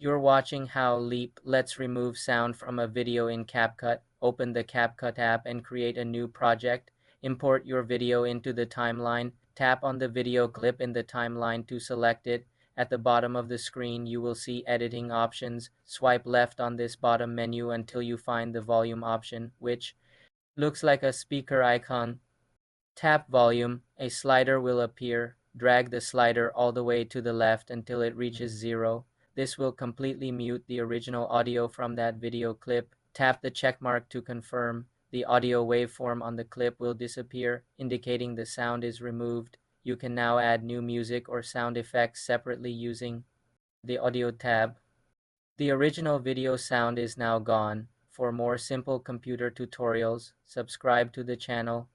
You're watching how Leap lets remove sound from a video in CapCut. Open the CapCut app and create a new project. Import your video into the timeline. Tap on the video clip in the timeline to select it. At the bottom of the screen, you will see editing options. Swipe left on this bottom menu until you find the volume option, which looks like a speaker icon. Tap volume. A slider will appear. Drag the slider all the way to the left until it reaches 0. This will completely mute the original audio from that video clip. Tap the checkmark to confirm. The audio waveform on the clip will disappear, indicating the sound is removed. You can now add new music or sound effects separately using the Audio tab. The original video sound is now gone. For more simple computer tutorials, subscribe to the channel.